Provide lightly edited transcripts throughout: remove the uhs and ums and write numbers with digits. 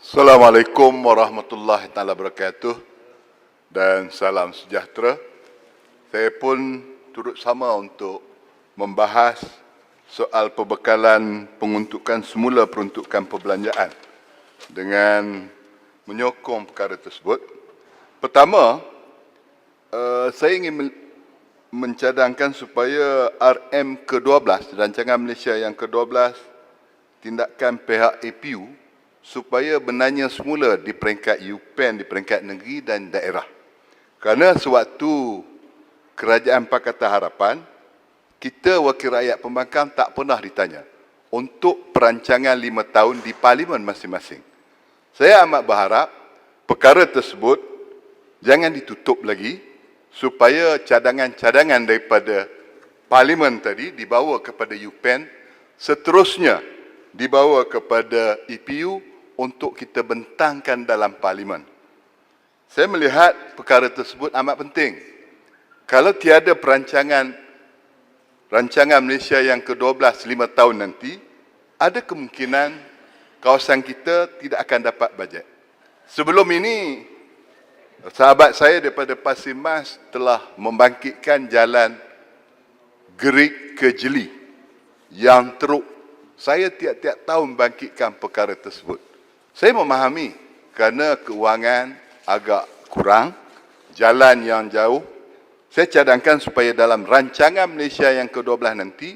Assalamualaikum warahmatullahi taala wabarakatuh dan salam sejahtera. Saya pun turut sama untuk membahas soal pembekalan penguntukan semula peruntukan perbelanjaan dengan menyokong perkara tersebut. Pertama, saya ingin mencadangkan supaya RM ke-12, Rancangan Malaysia yang ke-12, tindakan pihak APU supaya benarnya semula di peringkat UPEN, di peringkat negeri dan daerah. Kerana sewaktu Kerajaan Pakatan Harapan, kita wakil rakyat pembangkang tak pernah ditanya untuk perancangan 5 tahun di parlimen masing-masing. Saya amat berharap perkara tersebut jangan ditutup lagi supaya cadangan-cadangan daripada parlimen tadi dibawa kepada UPEN, seterusnya dibawa kepada EPU untuk kita bentangkan dalam parlimen. Saya melihat perkara tersebut amat penting. Kalau tiada rancangan Malaysia yang ke-12 5 tahun nanti, ada kemungkinan kawasan kita tidak akan dapat bajet. Sebelum ini, sahabat saya daripada Pasir Mas telah membangkitkan jalan Gerik ke Jeli yang teruk. Saya tiap-tiap tahun membangkitkan perkara tersebut. Saya memahami kerana keuangan agak kurang, jalan yang jauh. Saya cadangkan supaya dalam rancangan Malaysia yang ke-12 nanti,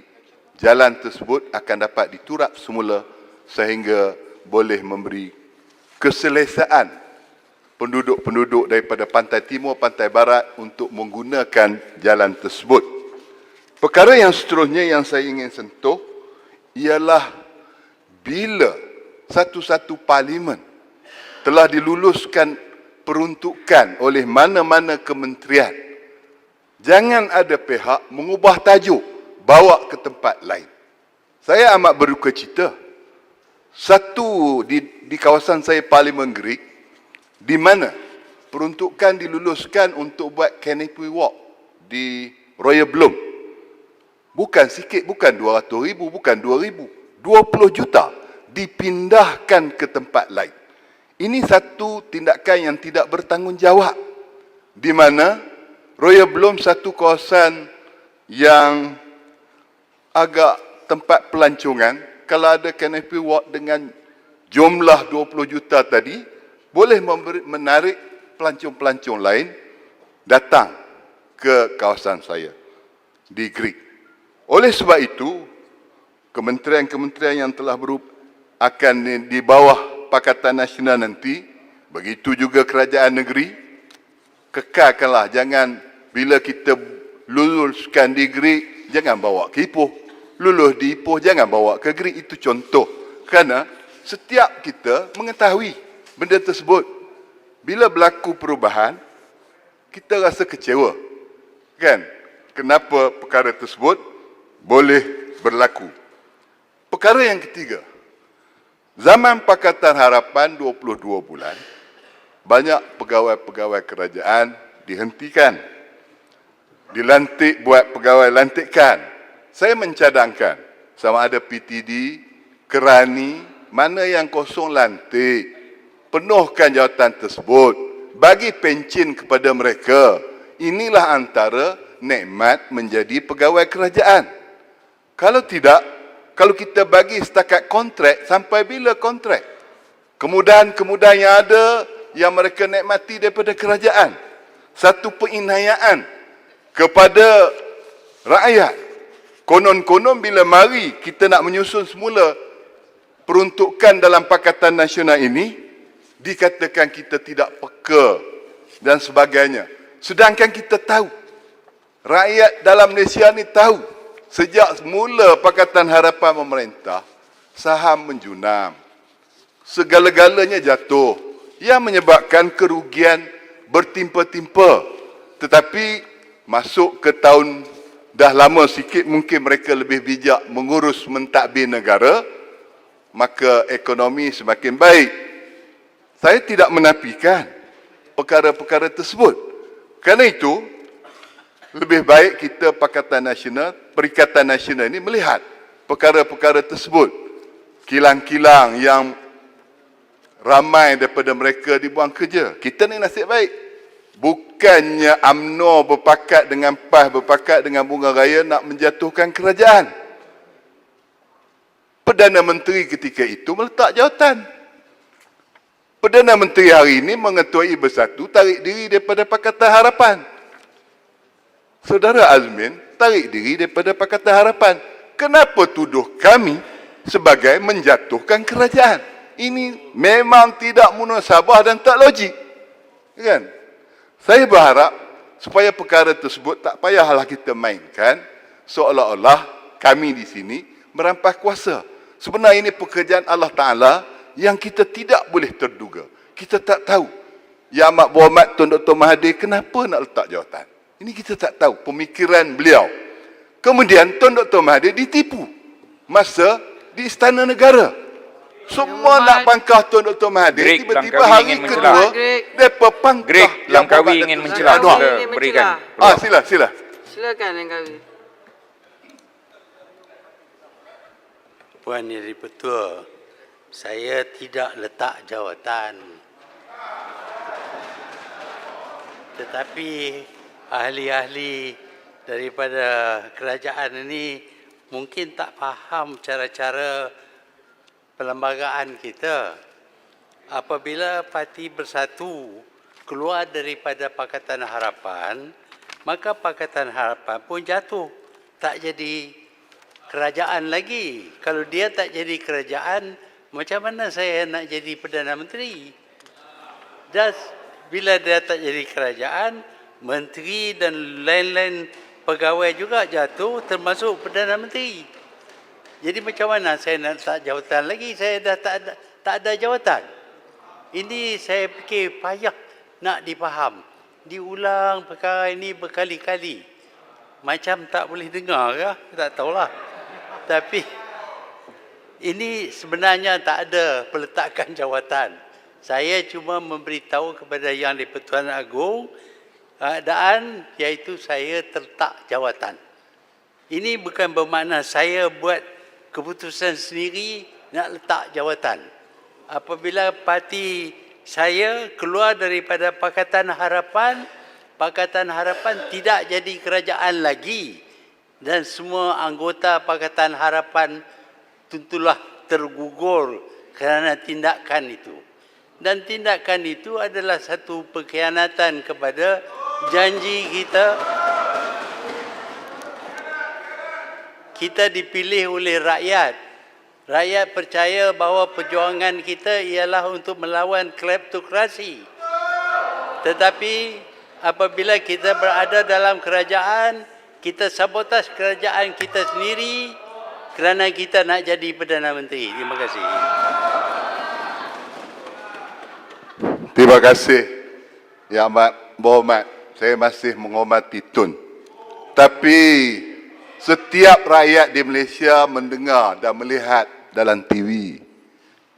jalan tersebut akan dapat diturap semula sehingga boleh memberi keselesaan penduduk-penduduk daripada pantai timur, pantai barat untuk menggunakan jalan tersebut. Perkara yang seterusnya yang saya ingin sentuh ialah bila satu-satu parlimen telah diluluskan peruntukan oleh mana-mana kementerian, jangan ada pihak mengubah tajuk, bawa ke tempat lain. Saya amat berduka cita. Satu di kawasan saya Parlimen Gerik, di mana peruntukan diluluskan untuk buat canopy walk di Royal Bloom. Bukan sikit, bukan 200,000, bukan 2,000, 20 juta dipindahkan ke tempat lain. Ini satu tindakan yang tidak bertanggungjawab, di mana Royal Bloom satu kawasan yang agak tempat pelancongan. Kalau ada canopy walk dengan jumlah 20 juta tadi, boleh menarik pelancong-pelancong lain datang ke kawasan saya di Greek. Oleh sebab itu, kementerian-kementerian yang telah akan di bawah Pakatan Nasional nanti, begitu juga kerajaan negeri, kekalkanlah, jangan bila kita luluskan di Greek, jangan bawa ke Ipoh. Lulus di Ipoh, jangan bawa ke Greek. Itu contoh. Kerana setiap kita mengetahui benda tersebut. Bila berlaku perubahan, kita rasa kecewa. Kan? Kenapa perkara tersebut boleh berlaku? Perkara yang ketiga, zaman Pakatan Harapan 22 bulan, banyak pegawai-pegawai kerajaan dihentikan, dilantik buat pegawai lantikan. Saya mencadangkan sama ada PTD, Kerani, mana yang kosong lantik, penuhkan jawatan tersebut, bagi pencen kepada mereka. Inilah antara nikmat menjadi pegawai kerajaan. Kalau tidak, kalau kita bagi setakat kontrak, sampai bila kontrak? Kemudahan-kemudahan yang ada, yang mereka nikmati daripada kerajaan. Satu penghinayaan kepada rakyat. Konon-konon bila mari kita nak menyusun semula peruntukan dalam Pakatan Nasional ini, dikatakan kita tidak peka dan sebagainya. Sedangkan kita tahu, rakyat dalam Malaysia ni tahu, sejak mula Pakatan Harapan memerintah, saham menjunam. Segala-galanya jatuh. Yang menyebabkan kerugian bertimpa-timpa. Tetapi masuk ke tahun dah lama sikit, mungkin mereka lebih bijak mengurus mentadbir negara, maka ekonomi semakin baik. Saya tidak menafikan perkara-perkara tersebut. Kerana itu, lebih baik kita Pakatan Nasional, Perikatan Nasional ini melihat perkara-perkara tersebut. Kilang-kilang yang ramai daripada mereka dibuang kerja. Kita ni nasib baik. Bukannya UMNO berpakat dengan PAS, berpakat dengan Bunga Raya nak menjatuhkan kerajaan. Perdana Menteri ketika itu meletak jawatan. Perdana Menteri hari ini mengetuai Bersatu tarik diri daripada Pakatan Harapan. Saudara Azmin tarik diri daripada Pakatan Harapan. Kenapa tuduh kami sebagai menjatuhkan kerajaan? Ini memang tidak munasabah dan tak logik. Kan? Saya berharap supaya perkara tersebut tak payahlah kita mainkan seolah-olah kami di sini merampas kuasa. Sebenarnya ini pekerjaan Allah Ta'ala yang kita tidak boleh terduga. Kita tak tahu. Ya Amat Berhormat Tun Dr. Mahathir kenapa nak letak jawatan? Ini kita tak tahu pemikiran beliau. Kemudian Tun Dr. Mahathir ditipu masa di Istana Negara. Semua nak pangkah Tun Dr. Mahathir, tiba-tiba hari kedua depa pangkah yang Langkawi ingin mencela. Berikan. Sila. Silakan Langkawi. Puan Yang Di-Pertua, saya tidak letak jawatan. Tetapi ahli-ahli daripada kerajaan ini mungkin tak faham cara-cara perlembagaan kita. Apabila Parti Bersatu keluar daripada Pakatan Harapan, maka Pakatan Harapan pun jatuh. Tak jadi kerajaan lagi. Kalau dia tak jadi kerajaan, macam mana saya nak jadi Perdana Menteri? Bila dia tak jadi kerajaan, menteri dan lain-lain pegawai juga jatuh, termasuk Perdana Menteri. Jadi macam mana saya nak letak jawatan lagi? Saya dah tak ada jawatan. Ini saya fikir payah nak dipaham. Diulang perkara ini berkali-kali. Macam tak boleh dengar ke? Tak tahulah. Tapi ini sebenarnya tak ada peletakan jawatan. Saya cuma memberitahu kepada Yang di-Pertuan Agong keadaan iaitu saya terletak jawatan. Ini bukan bermakna saya buat keputusan sendiri nak letak jawatan. Apabila parti saya keluar daripada Pakatan Harapan tidak jadi kerajaan lagi. Dan semua anggota Pakatan Harapan tentulah tergugur kerana tindakan itu. Dan tindakan itu adalah satu pengkhianatan kepada janji kita. Kita dipilih oleh rakyat. Rakyat percaya bahawa perjuangan kita ialah untuk melawan kleptokrasi. Tetapi apabila kita berada dalam kerajaan, kita sabotaj kerajaan kita sendiri kerana kita nak jadi Perdana Menteri. Terima kasih. Terima kasih Yang Amat Berhormat. Saya masih menghormati Tun. Tapi setiap rakyat di Malaysia mendengar dan melihat dalam TV.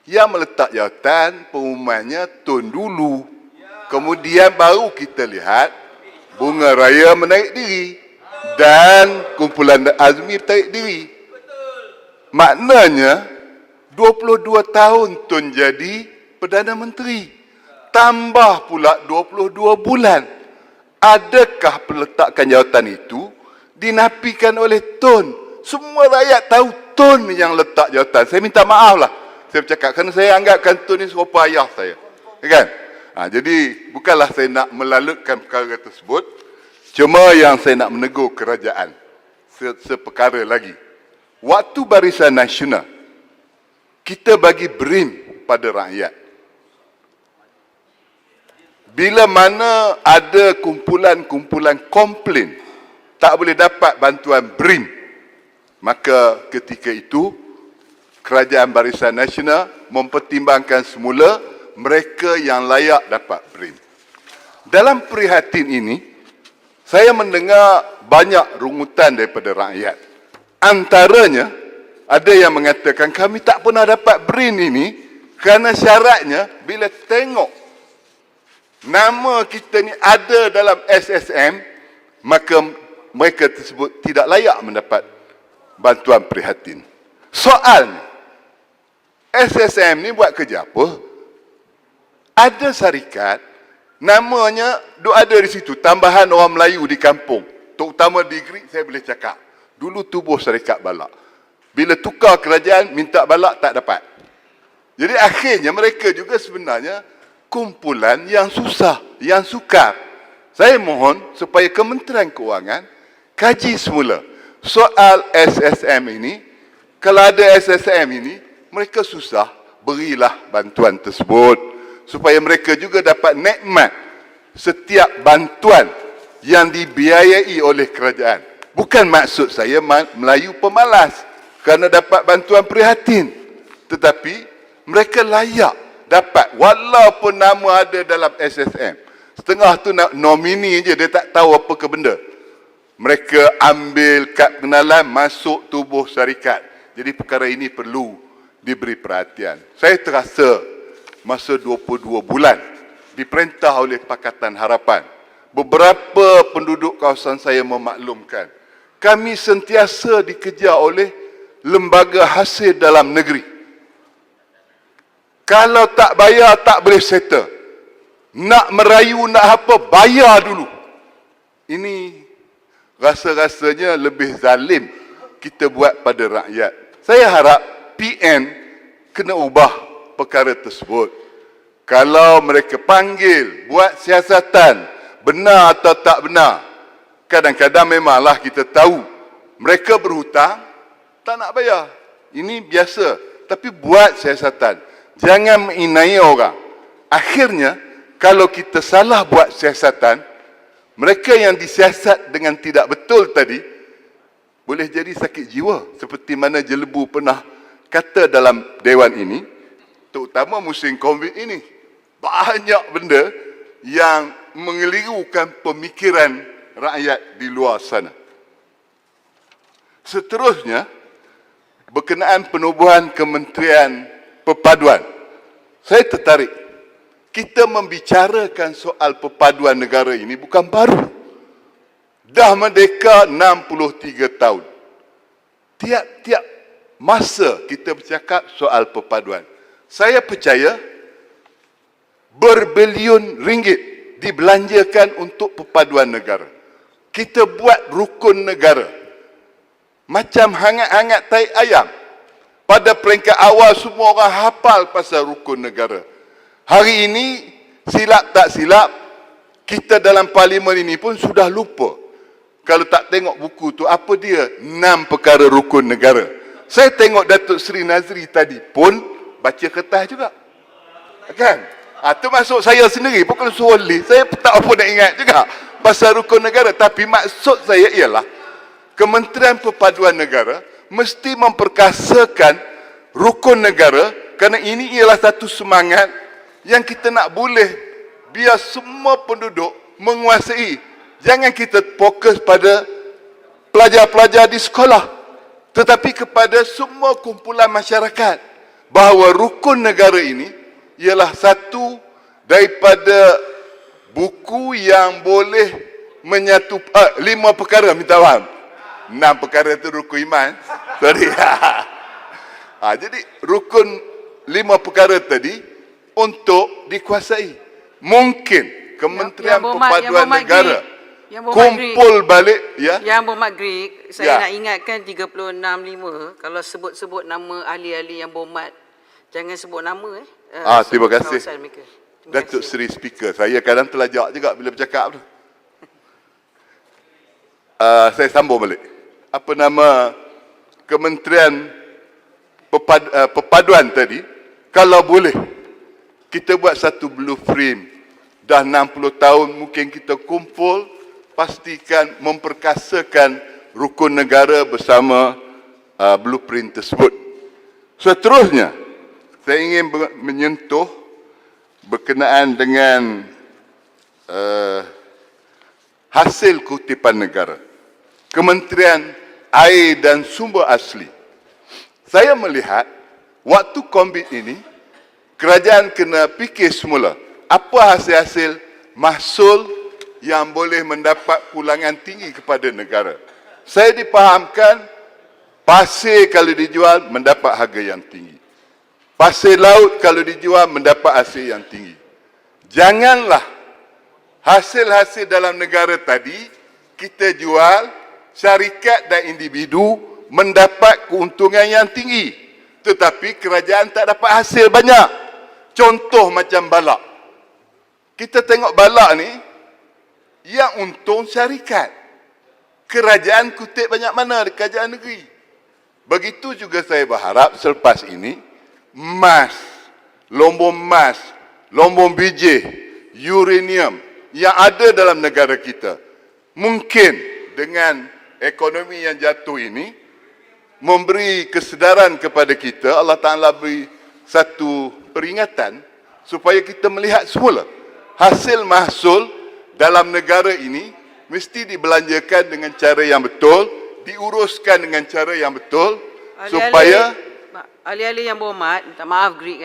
Yang meletak jawatan pengumumannya Tun dulu. Kemudian baru kita lihat Bunga Raya menaik diri. Dan kumpulan Azmi tarik diri. Maknanya 22 tahun Tun jadi Perdana Menteri. Tambah pula 22 bulan. Adakah peletakan jawatan itu dinafikan oleh Tun? Semua rakyat tahu Tun yang letak jawatan. Saya minta maaf lah. Saya bercakap kerana saya anggapkan Tun ni serupa ayah saya. Kan? Jadi bukanlah saya nak melalutkan perkara tersebut. Cuma yang saya nak menegur kerajaan seperkara lagi. Waktu Barisan Nasional, kita bagi BRIM pada rakyat. Bila mana ada kumpulan-kumpulan komplain tak boleh dapat bantuan BRIM, maka ketika itu Kerajaan Barisan Nasional mempertimbangkan semula mereka yang layak dapat BRIM. Dalam prihatin ini, saya mendengar banyak rungutan daripada rakyat. Antaranya, ada yang mengatakan kami tak pernah dapat BRIM ini kerana syaratnya bila tengok nama kita ni ada dalam SSM, maka mereka tersebut tidak layak mendapat bantuan prihatin. Soalnya, SSM ni buat kerja apa? ada syarikat, namanya duk ada di situ, tambahan orang Melayu di kampung. Terutama di Greek saya boleh cakap. Dulu tubuh syarikat balak. Bila tukar kerajaan, minta balak tak dapat. Jadi akhirnya mereka juga sebenarnya kumpulan yang susah, yang sukar. Saya mohon supaya Kementerian Kewangan kaji semula soal SSM ini. Kalau ada SSM ini, mereka susah, berilah bantuan tersebut supaya mereka juga dapat nikmat setiap bantuan yang dibiayai oleh kerajaan. Bukan maksud saya Melayu pemalas kerana dapat bantuan prihatin, tetapi mereka layak dapat walaupun nama ada dalam SSM. Setengah tu nak nomini je, dia tak tahu apa ke benda. Mereka ambil kad pengenalan masuk tubuh syarikat. Jadi perkara ini perlu diberi perhatian. Saya terasa masa 22 bulan diperintah oleh Pakatan Harapan, beberapa penduduk kawasan saya memaklumkan, kami sentiasa dikejar oleh lembaga hasil dalam negeri. Kalau tak bayar, tak boleh settle. Nak merayu, nak apa, bayar dulu. Ini rasa-rasanya lebih zalim kita buat pada rakyat. Saya harap PN kena ubah perkara tersebut. Kalau mereka panggil, buat siasatan, benar atau tak benar, kadang-kadang memanglah kita tahu mereka berhutang, tak nak bayar. Ini biasa. Tapi buat siasatan. Jangan menginai orang. Akhirnya, kalau kita salah buat siasatan, mereka yang disiasat dengan tidak betul tadi, boleh jadi sakit jiwa. Seperti mana Jelebu pernah kata dalam Dewan ini, terutama musim COVID ini. Banyak benda yang mengelirukan pemikiran rakyat di luar sana. Seterusnya, berkenaan penubuhan Kementerian Perpaduan. Saya tertarik. Kita membicarakan soal perpaduan negara ini bukan baru. Dah merdeka 63 tahun. Tiap-tiap masa kita bercakap soal perpaduan. Saya percaya berbilion ringgit dibelanjakan untuk perpaduan negara. Kita buat rukun negara. Macam hangat-hangat tai ayam. Pada peringkat awal semua orang hafal pasal rukun negara. Hari ini, silap tak silap, kita dalam parlimen ini pun sudah lupa. Kalau tak tengok buku tu, apa dia? 6 perkara rukun negara. Saya tengok Datuk Seri Nazri tadi pun baca kertas juga. Kan? Termasuk saya sendiri pun kalau suruh list, saya tak apa nak ingat juga pasal rukun negara. Tapi maksud saya ialah, Kementerian Perpaduan Negara mesti memperkasakan rukun negara, kerana ini ialah satu semangat yang kita nak boleh biar semua penduduk menguasai. Jangan kita fokus pada pelajar-pelajar di sekolah, tetapi kepada semua kumpulan masyarakat, bahawa rukun negara ini ialah satu daripada buku yang boleh menyatu 5 perkara, minta faham. 6 perkara itu rukun iman. Sorry. Jadi rukun 5 perkara tadi untuk dikuasai. Mungkin Kementerian Perpaduan Negara kumpul balik, ya. Yang berhormat Greek, saya Ya. nak ingatkan 36.5, kalau sebut-sebut nama ahli-ahli yang berhormat, jangan sebut nama Terima sebut kasih. kawasan mereka. Terima Datuk kasih. Seri Speaker, saya kadang terlajak juga bila bercakap tu. Saya sambung balik. Apa nama Kementerian Perpaduan tadi, kalau boleh kita buat satu blueprint. Dah 60 tahun mungkin kita kumpul, pastikan memperkasakan rukun negara bersama blueprint tersebut. Seterusnya, saya ingin menyentuh berkenaan dengan hasil kutipan negara. Kementerian Air dan Sumber Asli. Saya melihat waktu COVID ini, kerajaan kena fikir semula apa hasil-hasil mahsul yang boleh mendapat pulangan tinggi kepada negara. Saya dipahamkan pasir kalau dijual mendapat harga yang tinggi. Pasir laut kalau dijual mendapat hasil yang tinggi. janganlah hasil-hasil dalam negara tadi kita jual, syarikat dan individu mendapat keuntungan yang tinggi, tetapi kerajaan tak dapat hasil banyak. Contoh macam balak. Kita tengok balak ni, yang untung syarikat. Kerajaan kutip banyak mana di kerajaan negeri. Begitu juga saya berharap selepas ini, emas, lombong biji, uranium yang ada dalam negara kita, mungkin dengan ekonomi yang jatuh ini, memberi kesedaran kepada kita, Allah Ta'ala beri satu peringatan, supaya kita melihat semula, hasil mahsul dalam negara ini, mesti dibelanjakan dengan cara yang betul, diuruskan dengan cara yang betul, supaya ahli-ahli yang berhormat, minta maaf Greek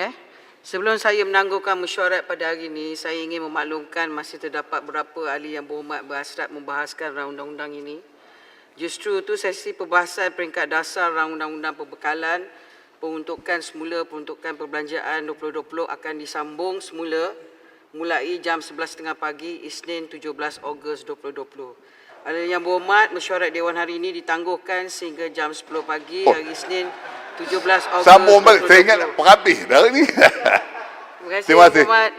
sebelum saya menangguhkan mesyuarat pada hari ini, saya ingin memaklumkan masih terdapat beberapa ahli yang berhormat berhasrat membahaskan rang undang-undang ini. Justru itu sesi perbahasan peringkat dasar rang undang-undang perbekalan peruntukan perbelanjaan 2020 akan disambung semula mulai jam 11.30 pagi Isnin 17 Ogos 2020. Ahli yang berhormat, mesyuarat Dewan hari ini ditangguhkan sehingga jam 10 pagi hari Isnin 17 Ogos 2020. sambung balik. Saya ingat nak perhabis dah ni. Terima kasih. Terima kasih. Hormat.